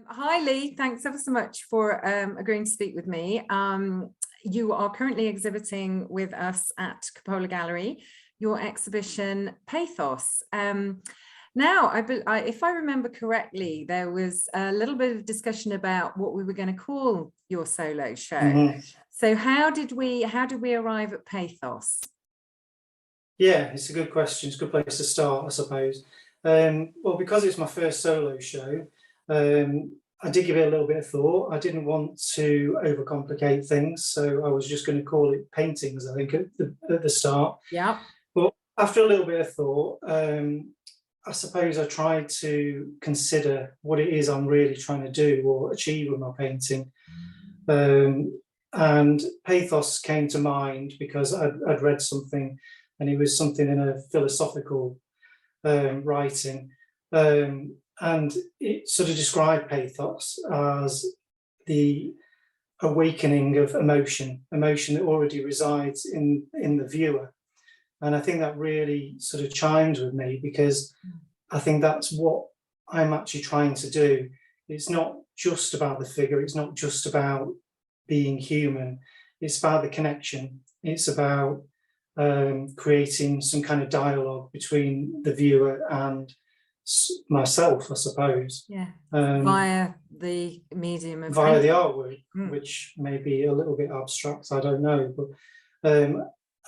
Hi Lee, thanks ever so much for agreeing to speak with me. You are currently exhibiting with us at Cupola Gallery, your exhibition Pathos. Now, if I remember correctly, there was a little bit of discussion about what we were going to call your solo show. Mm-hmm. So how did we arrive at Pathos? Yeah, it's a good question. It's a good place to start, I suppose. Well, because it's my first solo show, I did give it a little bit of thought. I didn't want to overcomplicate things, so I was just going to call it paintings, I think, at the start. Yeah. But after a little bit of thought, I suppose I tried to consider what it is I'm really trying to do or achieve with my painting. And Pathos came to mind because I'd read something, and it was something in a philosophical writing. And it sort of described pathos as the awakening of emotion that already resides in the viewer. And I think that really sort of chimes with me, because I think that's what I'm actually trying to do. It's not just about the figure, it's not just about being human, it's about the connection. It's about creating some kind of dialogue between the viewer and myself, I suppose. Yeah, via the medium of the artwork, which may be a little bit abstract, I don't know, but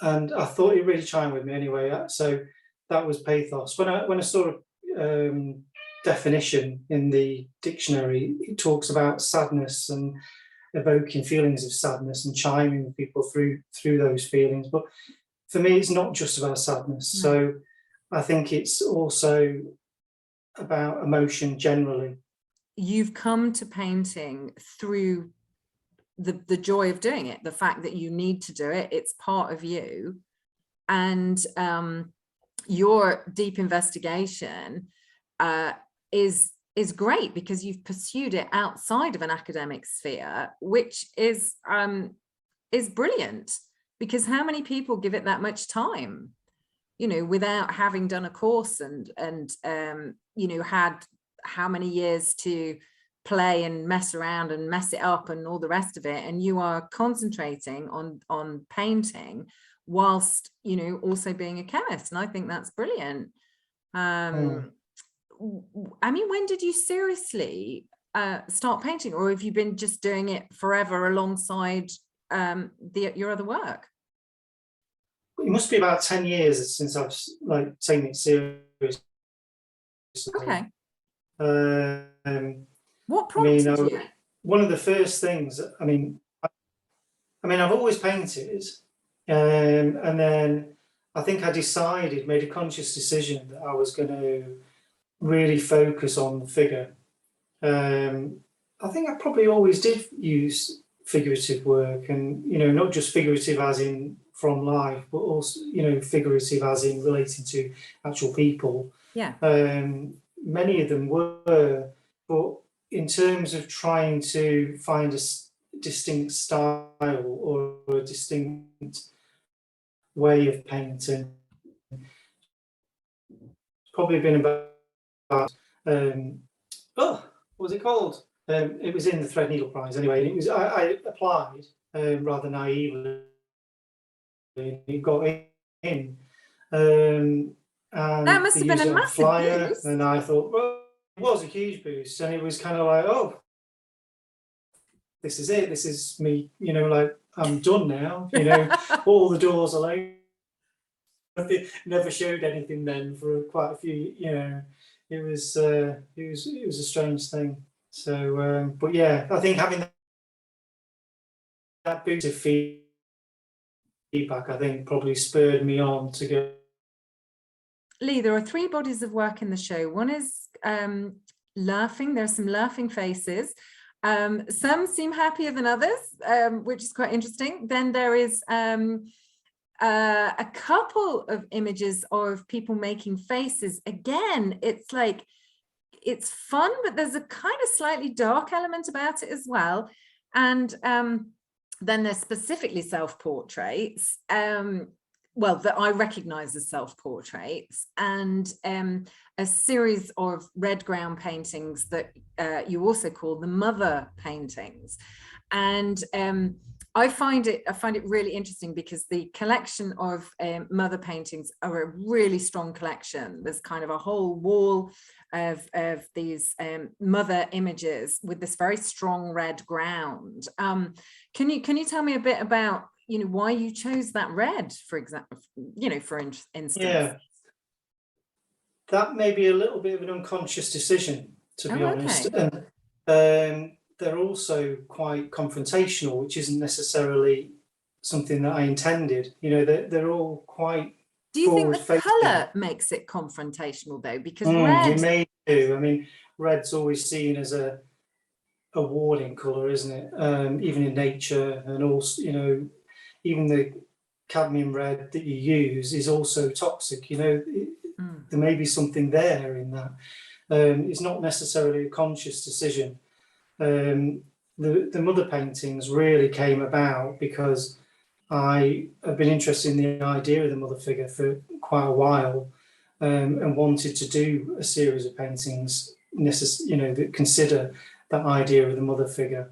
and I thought it really chimed with me anyway. So that was pathos. When I saw a definition in the dictionary, it talks about sadness and evoking feelings of sadness and chiming with people through those feelings. But for me, it's not just about sadness. So I think it's also about emotion generally. You've come to painting through the joy of doing it, the fact that you need to do it, it's part of you. And your deep investigation is great, because you've pursued it outside of an academic sphere, which is brilliant, because how many people give it that much time, you know, without having done a course and you know, had how many years to play and mess around and mess it up and all the rest of it, and you are concentrating on painting whilst, you know, also being a chemist, and I think that's brilliant. I mean, when did you seriously start painting, or have you been just doing it forever alongside your other work? It must be about 10 years since I've like taken it seriously. Okay. What prompted you? One of the first things, I mean, I've always painted, and then I think I made a conscious decision that I was going to really focus on the figure. I think I probably always did use figurative work, and, you know, not just figurative as in from life, but also, you know, figurative as in relating to actual people. Yeah. Many of them were, but in terms of trying to find a distinct style or a distinct way of painting, it's probably been about what was it called? It was in the Threadneedle Prize anyway. It was I applied rather naively. It got in. And that must have been a massive flyer, boost. and I thought, well, it was a huge boost, and it was kind of like, oh, this is it. This is me. You know, like, I'm done now. You know, all the doors are open. Never showed anything then for quite a few. You know, it was a strange thing. So, but yeah, I think having that boost of feedback, I think, probably spurred me on to go. Lee, there are 3 bodies of work in the show. One is laughing. There's some laughing faces. Some seem happier than others, which is quite interesting. Then there is a couple of images of people making faces. Again, it's like, it's fun, but there's a kind of slightly dark element about it as well. And then there's specifically self-portraits. well, that I recognize as self-portraits, and a series of red ground paintings that you also call the mother paintings. And I find it really interesting because the collection of mother paintings are a really strong collection. There's kind of a whole wall of these mother images with this very strong red ground. Can you tell me a bit about, you know, why you chose that red, for example, you know, for instance? Yeah, that may be a little bit of an unconscious decision, to be honest. Okay. And they're also quite confrontational, which isn't necessarily something that I intended. You know, they're all quite Do you think the forward-facing. colour makes it confrontational though? Because red, It may do. I mean, red's always seen as a warning colour, isn't it? Even in nature, and also, you know, even the cadmium red that you use is also toxic. You know, there may be something there in that. It's not necessarily a conscious decision. The mother paintings really came about because I have been interested in the idea of the mother figure for quite a while, and wanted to do a series of paintings, you know, that consider that idea of the mother figure,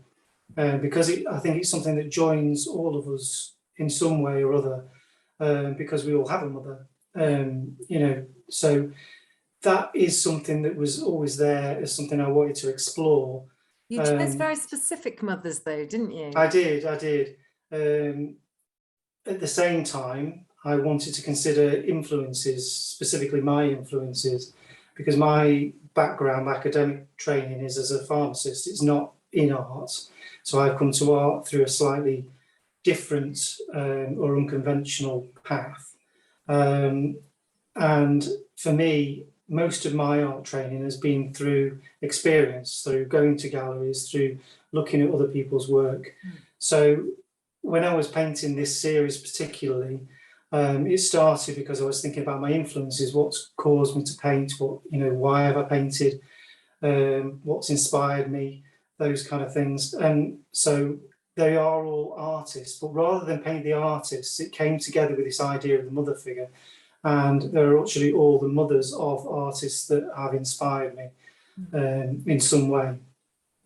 because I think it's something that joins all of us in some way or other, because we all have a mother, you know. So that is something that was always there as something I wanted to explore. you chose very specific mothers though, didn't you? I did. At the same time, I wanted to consider influences, specifically my influences, because my background, academic training is as a pharmacist. It's not in art. So I've come to art through a slightly different or unconventional path. And for me, most of my art training has been through experience, through going to galleries, through looking at other people's work. So when I was painting this series particularly, it started because I was thinking about my influences, what's caused me to paint, what, you know, why have I painted, what's inspired me, those kind of things. And so they are all artists, but rather than paint the artists, it came together with this idea of the mother figure. And they're actually all the mothers of artists that have inspired me in some way.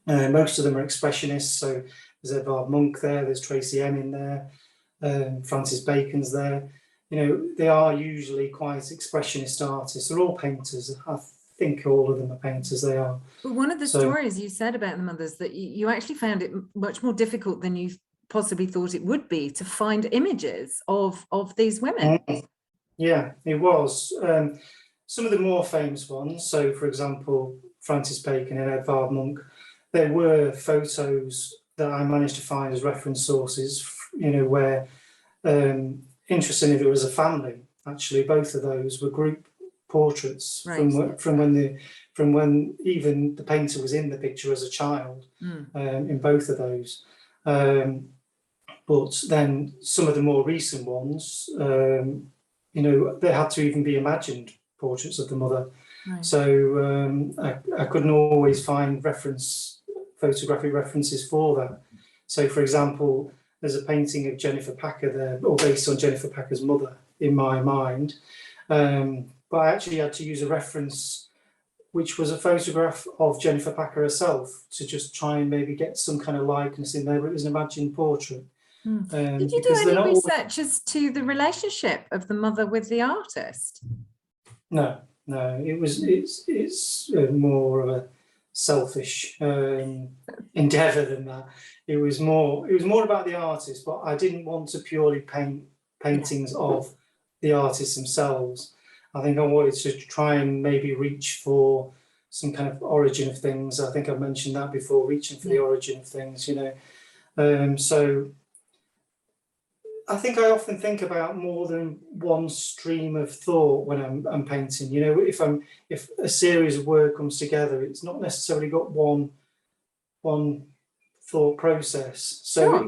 Most of them are expressionists, so there's Edvard Munch there, there's Tracy Emin there, Francis Bacon's there. You know, they are usually quite expressionist artists. They're all painters. I think all of them are painters, they are. But one of the stories you said about the mothers, that you actually found it much more difficult than you possibly thought it would be to find images of these women. Yeah, it was. Some of the more famous ones, so for example, Francis Bacon and Edvard Munch, there were photos that I managed to find as reference sources, you know, where, interestingly, there was a family. Actually, both of those were group portraits, right, from when even the painter was in the picture as a child, in both of those. But then some of the more recent ones, you know, they had to even be imagined portraits of the mother. Right. So I couldn't always find photographic references for that. So, for example, there's a painting of Jennifer Packer there, or based on Jennifer Packer's mother in my mind. But I actually had to use a reference, which was a photograph of Jennifer Packer herself, to just try and maybe get some kind of likeness in there, but it was an imagined portrait. Did you do any research as to the relationship of the mother with the artist? No, it's more of a selfish endeavour than that. It was more about the artist, but I didn't want to purely paint paintings of the artists themselves. I think I wanted to try and maybe reach for some kind of origin of things. I think I've mentioned that before, reaching for the origin of things, you know. So I think I often think about more than one stream of thought when I'm painting. You know, if a series of work comes together, it's not necessarily got one thought process. So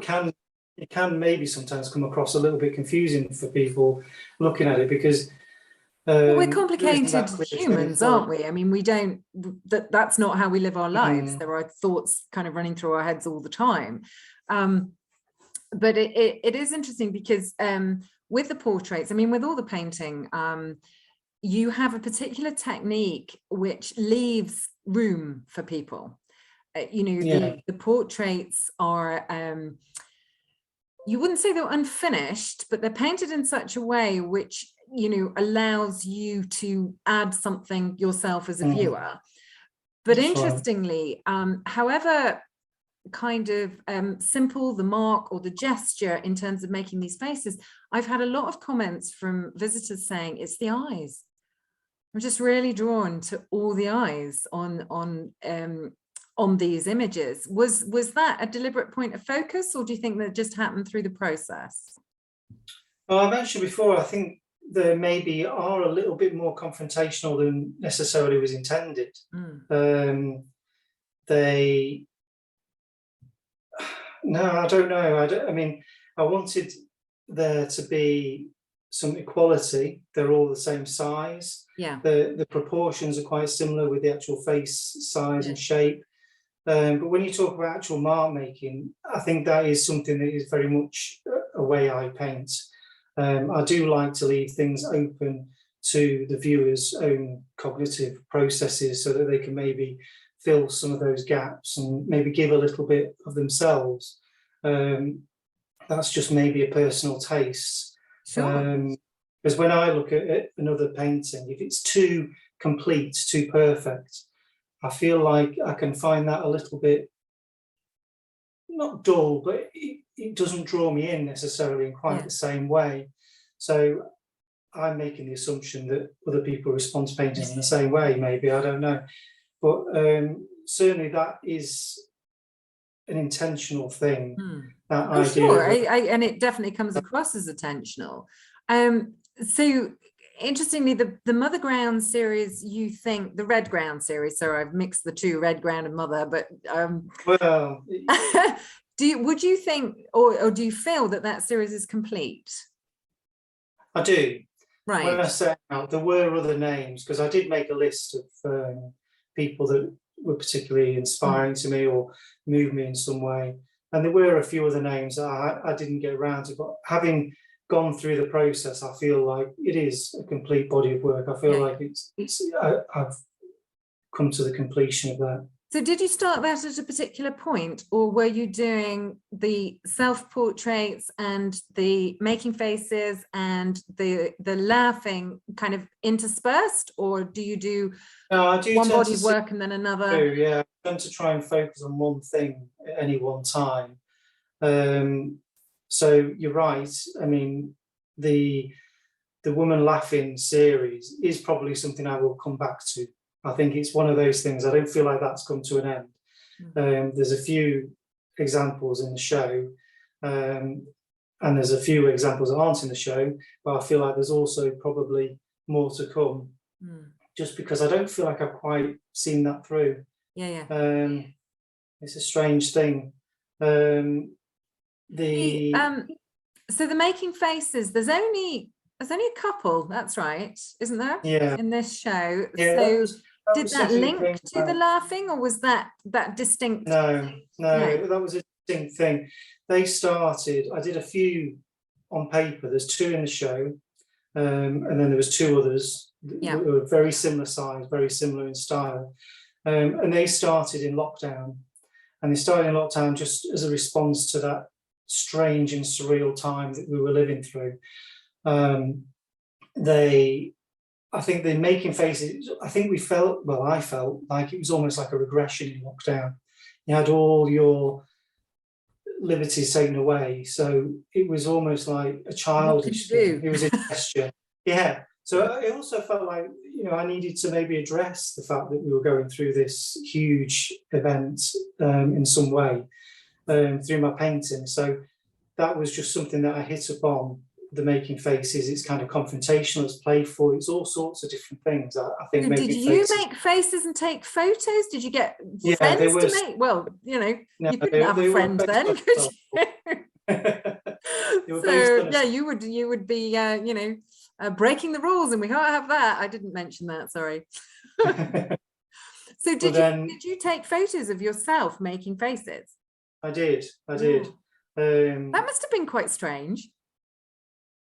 it can maybe sometimes come across a little bit confusing for people looking at it, because well, we're complicated humans, aren't we? I mean, that's not how we live our lives. There are thoughts kind of running through our heads all the time. But it is interesting because with the portraits, I mean, with all the painting, you have a particular technique which leaves room for people. You know, the portraits are, you wouldn't say they're unfinished, but they're painted in such a way which, you know, allows you to add something yourself as a viewer. But That's interestingly, however kind of simple the mark or the gesture in terms of making these faces, I've had a lot of comments from visitors saying it's the eyes. I'm just really drawn to all the eyes on these images. Was that a deliberate point of focus, or do you think that just happened through the process? Well, I mentioned before, I think they maybe are a little bit more confrontational than necessarily was intended. No, I don't know. I mean, I wanted there to be some equality. They're all the same size. Yeah. The proportions are quite similar with the actual face size and shape. But when you talk about actual mark making, I think that is something that is very much a way I paint. I do like to leave things open to the viewer's own cognitive processes so that they can maybe fill some of those gaps and maybe give a little bit of themselves. That's just maybe a personal taste. Sure. Because when I look at another painting, if it's too complete, too perfect, I feel like I can find that a little bit, not dull, but it doesn't draw me in necessarily in quite the same way. So I'm making the assumption that other people respond to paintings in the same way, maybe, I don't know. But certainly that is an intentional thing. That idea. Sure, and it definitely comes across as intentional. So interestingly, the Mother Ground series, you think the Red Ground series, so I've mixed the two, Red Ground and Mother, but well, would you think, or do you feel that series is complete? I do. Right. When I set out, there were other names, because I did make a list of people that were particularly inspiring to me or moved me in some way. And there were a few other names that I didn't get around to, but having gone through the process, I feel like it is a complete body of work. I feel like I've come to the completion of that. So did you start that at a particular point, or were you doing the self-portraits and the making faces and the laughing kind of interspersed, or do you do one body of work and then another? Yeah, I tend to try and focus on one thing at any one time. So you're right. I mean, the woman laughing series is probably something I will come back to. I think it's one of those things. I don't feel like that's come to an end. There's a few examples in the show, and there's a few examples that aren't in the show, but I feel like there's also probably more to come, just because I don't feel like I've quite seen that through. It's a strange thing. So the making faces, there's only a couple, that's right, isn't there? Yeah. In this show. Yeah, so did that link to the laughing, or was that distinct? No, that was a distinct thing. They started, I did a few on paper. There's two in the show, and then there was two others that were very similar size, very similar in style. And they started in lockdown. And they started in lockdown just as a response to that strange and surreal time that we were living through. I think the making faces, I think I felt like it was almost like a regression in lockdown. You had all your liberties taken away. So it was almost like a childish thing. It was a gesture. Yeah. So it also felt like, I needed to maybe address the fact that we were going through this huge event in some way through my painting. So that was just something that I hit upon. The making faces, it's kind of confrontational, it's playful, it's all sorts of different things. I think. So did you make faces and take photos? Did you get friends to make? Well, you couldn't have a friend then, could you? So you would be breaking the rules, and we can't have that. I didn't mention that, sorry. So did you take photos of yourself making faces? I did. That must have been quite strange.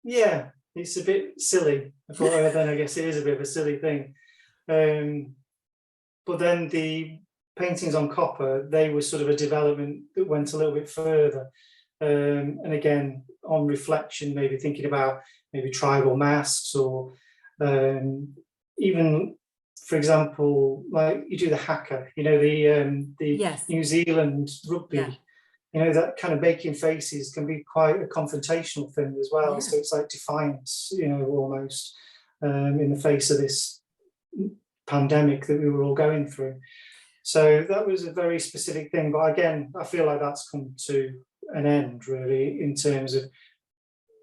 yeah, it's a bit silly. I thought, oh, then I guess it is a bit of a silly thing. But then the paintings on copper, they were sort of a development that went a little bit further. And again, on reflection, maybe thinking about maybe tribal masks, or even, for example, like you do the haka, you know, the Yes. New Zealand rugby, Yeah. you know, that kind of making faces can be quite a confrontational thing as well. Yeah. So it's like defiance, you know, almost in the face of this pandemic that we were all going through. So that was a very specific thing. But again, I feel like that's come to an end, really, in terms of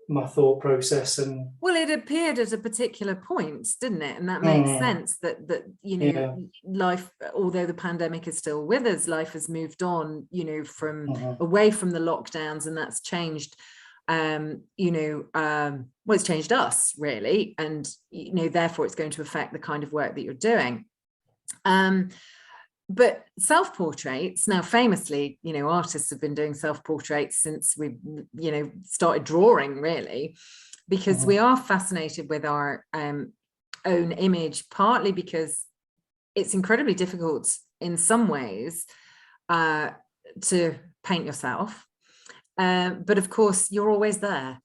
my thought process. And Well, it appeared at a particular point, didn't it? And that makes sense that you know, yeah, life, although the pandemic is still with us, life has moved on, you know, from away from the lockdowns, and that's changed. You know, well, it's changed us really, and you know, therefore, it's going to affect the kind of work that you're doing. But self-portraits, now famously, you know, artists have been doing self-portraits since we, you know, started drawing, really, because we are fascinated with our own image, partly because it's incredibly difficult in some ways to paint yourself. But of course, you're always there.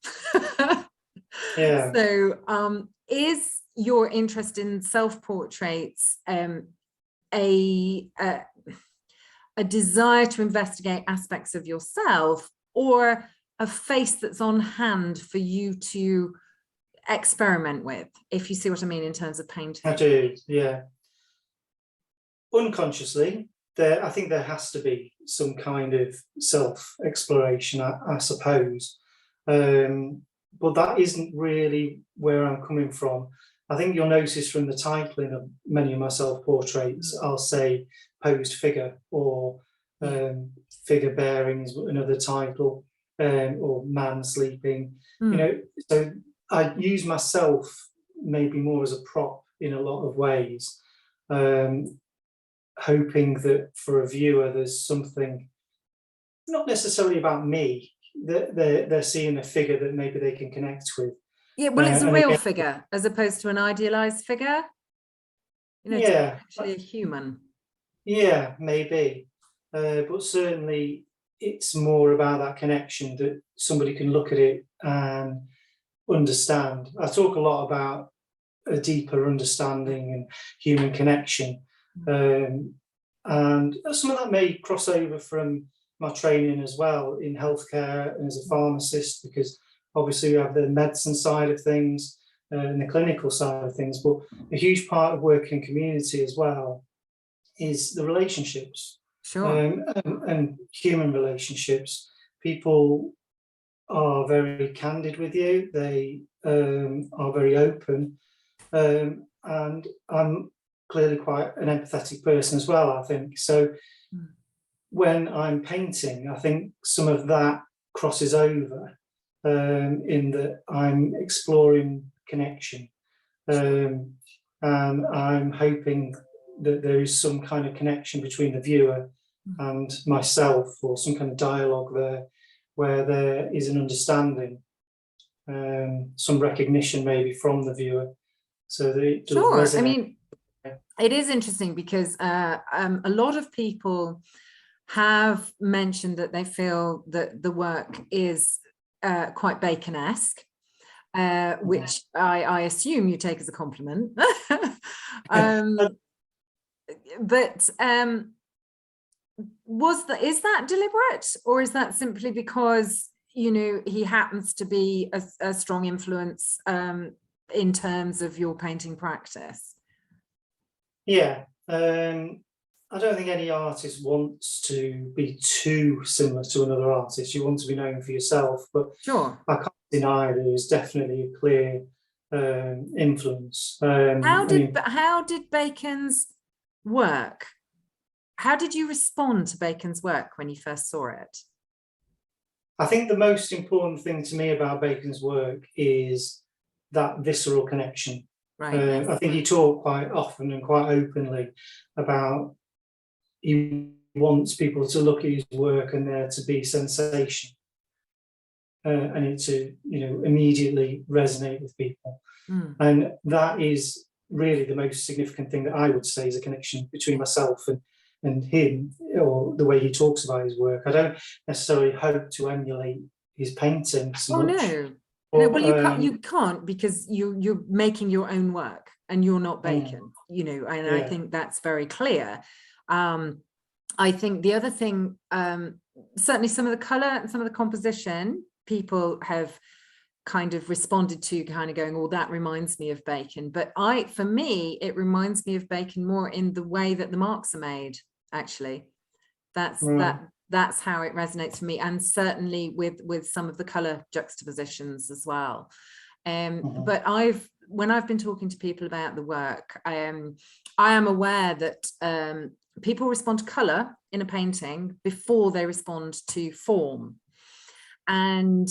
yeah. So is your interest in self-portraits a desire to investigate aspects of yourself, or a face that's on hand for you to experiment with, if you see what I mean, in terms of painting? I do, yeah. Unconsciously, I think there has to be some kind of self-exploration, I suppose. But that isn't really where I'm coming from. I think you'll notice from the titling of many of my self-portraits, I'll say posed figure, or figure bearing is another title, or man sleeping. You know, so I use myself maybe more as a prop in a lot of ways, hoping that for a viewer there's something not necessarily about me, that they're seeing a figure that maybe they can connect with. Yeah, well, it's a and real again, figure as opposed to an idealized figure. You know, yeah, actually a human. yeah, maybe, but certainly it's more about that connection, that somebody can look at it and understand. I talk a lot about a deeper understanding and human connection, and some of that may cross over from my training as well in healthcare and as a pharmacist, because obviously we have the medicine side of things and the clinical side of things, but a huge part of working community as well is the relationships. Sure. And human relationships. People are very candid with you, they are very open, and I'm clearly quite an empathetic person as well, I think. So when I'm painting, I think some of that crosses over, in that I'm exploring connection, and I'm hoping that there is some kind of connection between the viewer and myself, or some kind of dialogue there, where there is an understanding, some recognition maybe from the viewer, so that it does resonate. I mean, it is interesting because a lot of people have mentioned that they feel that the work is quite Bacon-esque, which I assume you take as a compliment. But is that deliberate, or is that simply because, you know, he happens to be a strong influence in terms of your painting practice? Yeah, I don't think any artist wants to be too similar to another artist. You want to be known for yourself, but Sure. I can't deny there is definitely a clear influence. How did Bacon's work? How did you respond to Bacon's work when you first saw it? I think the most important thing to me about Bacon's work is that visceral connection. Right. Yes. I think he talked quite often and quite openly about he wants people to look at his work and there to be sensation. and it to, immediately resonate with people. And that is really the most significant thing that I would say is a connection between myself and him, or the way he talks about his work. I don't necessarily hope to emulate his painting so much. No. No, well, you can't, because you're making your own work and you're not Bacon, and I think that's very clear. I think the other thing, certainly some of the color and some of the composition, people have kind of responded to, kind of going, oh, that reminds me of Bacon. But for me, it reminds me of Bacon more in the way that the marks are made, actually. That's how it resonates for me, and certainly with some of the color juxtapositions as well. But when I've been talking to people about the work, I am aware that people respond to color in a painting before they respond to form. And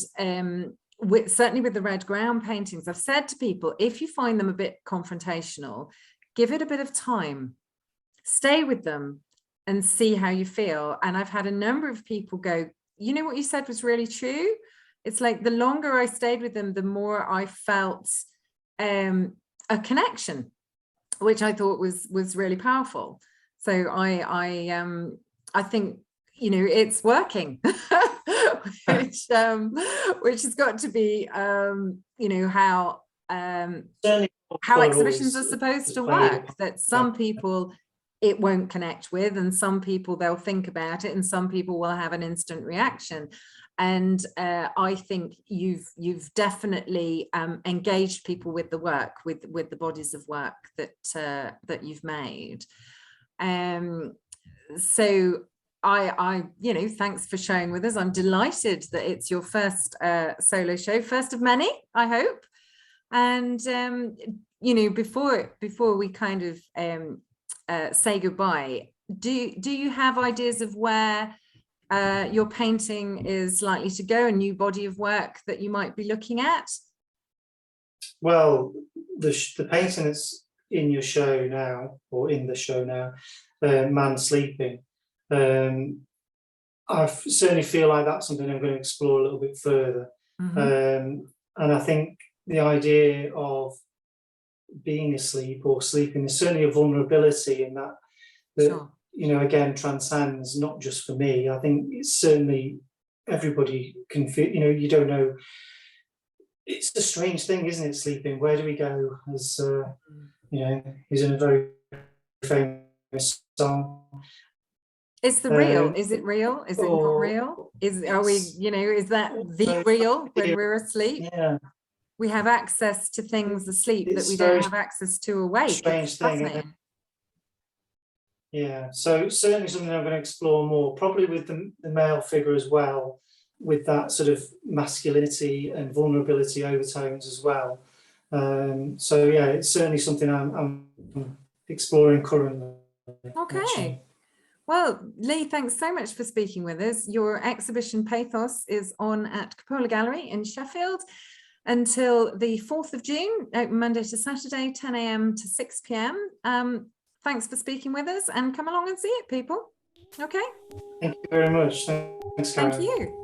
certainly with the red ground paintings, I've said to people, if you find them a bit confrontational, give it a bit of time, stay with them and see how you feel. And I've had a number of people go, you know what you said was really true. It's like the longer I stayed with them, the more I felt a connection, which I thought was really powerful. So I think, it's working, which has got to be, how exhibitions are supposed to work, that some people it won't connect with, and some people they'll think about it, and some people will have an instant reaction. And I think you've definitely engaged people with the work, with the bodies of work that you've made. So I thanks for sharing with us. I'm delighted that it's your first solo show, first of many, I hope. And before we kind of say goodbye, do you have ideas of where your painting is likely to go, a new body of work that you might be looking at? Well, the painting that's in your show now, or in the show now, Man Sleeping, I certainly feel like that's something I'm going to explore a little bit further. And I think the idea of being asleep or sleeping is certainly a vulnerability in that sure. Again, transcends not just for me. I think it's certainly everybody can feel, you don't know. It's a strange thing, isn't it, sleeping? Where do we go? As he's in a very famous song. Is the real? Is it real? Is it not real? Is that the real when we're asleep? Yeah. We have access to things asleep that we don't have access to awake. Strange thing. Yeah. So certainly something I'm going to explore more, probably with the male figure as well, with that sort of masculinity and vulnerability overtones as well. So yeah, it's certainly something I'm exploring currently. Okay. Actually. Well, Lee, thanks so much for speaking with us. Your exhibition Pathos is on at Cupola Gallery in Sheffield until the 4th of June, open Monday to Saturday, 10 a.m. to 6 p.m. Thanks for speaking with us, and come along and see it, people. Okay. Thank you very much. Thanks, Karen. Thank you.